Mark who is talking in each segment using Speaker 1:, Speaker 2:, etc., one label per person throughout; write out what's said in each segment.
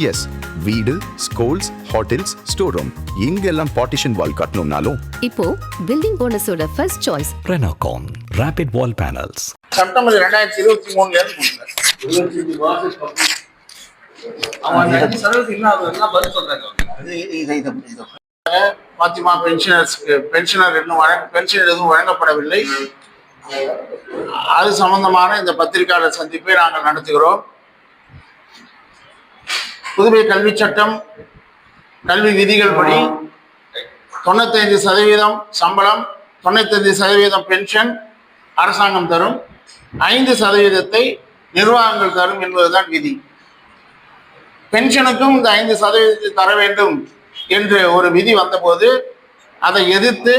Speaker 1: S, வீடு, schools, hotels, store room இங்கெல்லாம் partition wall கட்டணும்னாலும்
Speaker 2: இப்போ பில்டிங் போனஸோட first choice
Speaker 3: Renocon Rapid Wall Panels.
Speaker 4: September 2023 இருந்து பாத்திமா பென்ஷனர்ஸ்க்கு பென்ஷனர் இன்னும் பென்ஷன் எதுவும் வழங்கப்படவில்லை. அது சம்பந்தமான இந்த பத்திரிகையாளர் சந்திப்பை நாங்கள் நடத்துகிறோம். புதுவை கல்வி சட்டம், கல்வி விதிகள் படி 95% சம்பளம், 95% பென்ஷன் அரசாங்கம் தரும், 5% நிர்வாகங்கள் தரும் என்பதுதான் விதி. பென்ஷனுக்கும் இந்த 5% தர வேண்டும் என்று ஒரு விதி வந்தபோது அதை எதிர்த்து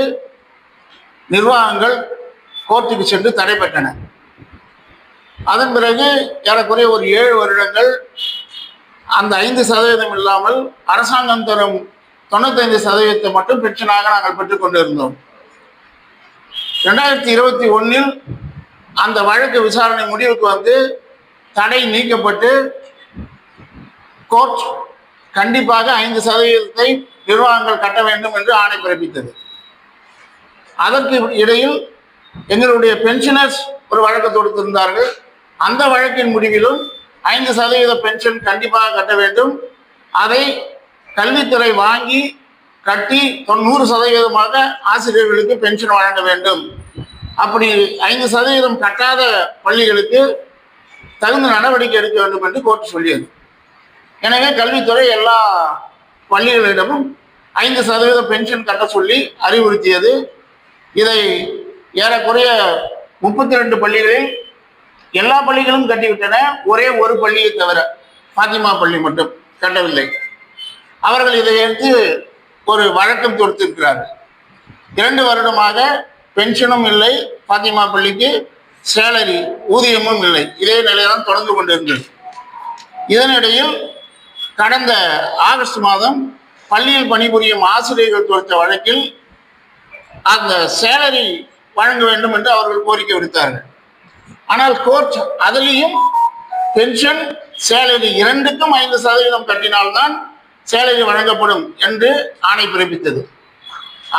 Speaker 4: நிர்வாகங்கள் கோர்ட்டுக்கு சென்று தடை பெற்றன. அதன் பிறகு ஏறக்குறைய ஒரு 7 வருடங்கள் அந்த 5% இல்லாமல் அரசாங்கம் தரும் 95% மட்டும் பென்ஷனாக நாங்கள் பெற்றுக்கொண்டு இருந்தோம். 2021 அந்த வழக்கு விசாரணை முடிவுக்கு வந்து தடை நீக்கப்பட்டு கோர்ட் கண்டிப்பாக 5% நிர்வாகங்கள் கட்ட வேண்டும் என்று ஆணை பிறப்பித்தது. அதற்கு இடையில் எங்களுடைய பென்ஷனர்ஸ் ஒரு வழக்கு தொடுத்திருந்தார்கள். அந்த வழக்கின் முடிவிலும் 5% பென்ஷன் கண்டிப்பாக கட்ட வேண்டும், அதை கல்வித்துறை வாங்கி கட்டி 90% ஆசிரியர்களுக்கு பென்ஷன் வழங்க வேண்டும். அப்படி 5% கட்டாத பள்ளிகளுக்கு தகுந்த நடவடிக்கை எடுக்க வேண்டும் என்று கோர்ட் சொல்லியது. எனவே கல்வித்துறை எல்லா பள்ளிகளிடமும் 5% பென்ஷன் கட்ட சொல்லி அறிவுறுத்தியது. இதை ஏறக்குறைய 32 பள்ளிகளில் எல்லா பள்ளிகளும் கட்டிவிட்டன. ஒரே ஒரு பள்ளியை தவிர பாத்திமா பள்ளி மட்டும் கட்டவில்லை. அவர்கள் இதை எடுத்து ஒரு வழக்கம் தொடுத்திருக்கிறார்கள். 2 வருடமாக பென்ஷனும் இல்லை, பாத்திமா பள்ளிக்கு சேலரி ஊதியமும் இல்லை. இதே நிலைதான் தொடர்ந்து கொண்டிருந்தது. இதனிடையில் கடந்த ஆகஸ்ட் மாதம் பள்ளியில் பணிபுரியும் ஆசிரியர்கள் தொடுத்த வழக்கில் அந்த சேலரி வழங்க வேண்டும் என்று அவர்கள் கோரிக்கை விடுத்தார்கள். ஆனால் கோர்ட் அதிலையும் பென்ஷன் சேலரி இரண்டுக்கும் 5% கட்டினால்தான் சேலரி வழங்கப்படும் என்று ஆணை பிறப்பித்தது.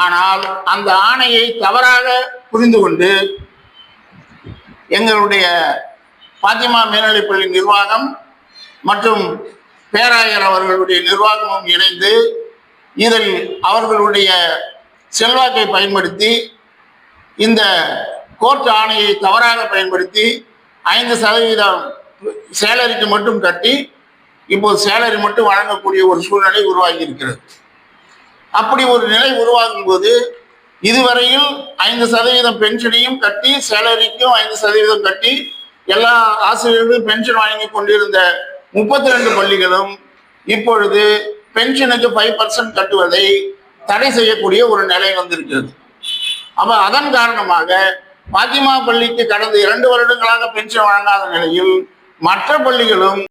Speaker 4: ஆனால் அந்த ஆணையை தவறாக புரிந்து கொண்டு எங்களுடைய பாத்திமா மேல்நிலைப்பள்ளி நிர்வாகம் மற்றும் பேராயர் அவர்களுடைய நிர்வாகமும் இணைந்து இதில் அவர்களுடைய செல்வாக்கை பயன்படுத்தி இந்த கோர்ட் ஆணையை தவறாக பயன்படுத்தி 5% சேலரிக்கு மட்டும் கட்டி இப்போது சேலரி மட்டும் வழங்கக்கூடிய ஒரு சூழ்நிலை உருவாகி இருக்கிறது. அப்படி ஒரு நிலை உருவாகும் போது இதுவரையில் 5% பென்ஷனையும் கட்டி சேலரிக்கும் 5% கட்டி எல்லா ஆசிரியர்களும் பென்ஷன் வழங்கி கொண்டிருந்த 32 பள்ளிகளும் இப்பொழுது பென்ஷனுக்கு 5% கட்டுவதை தடை செய்யக்கூடிய ஒரு நிலை வந்திருக்கிறது. அப்ப அதன் காரணமாக பாத்திமா பள்ளிக்கு கடந்த 2 வருடங்களாக பென்ஷன் வழங்காத நிலையில் மற்ற பள்ளிகளும்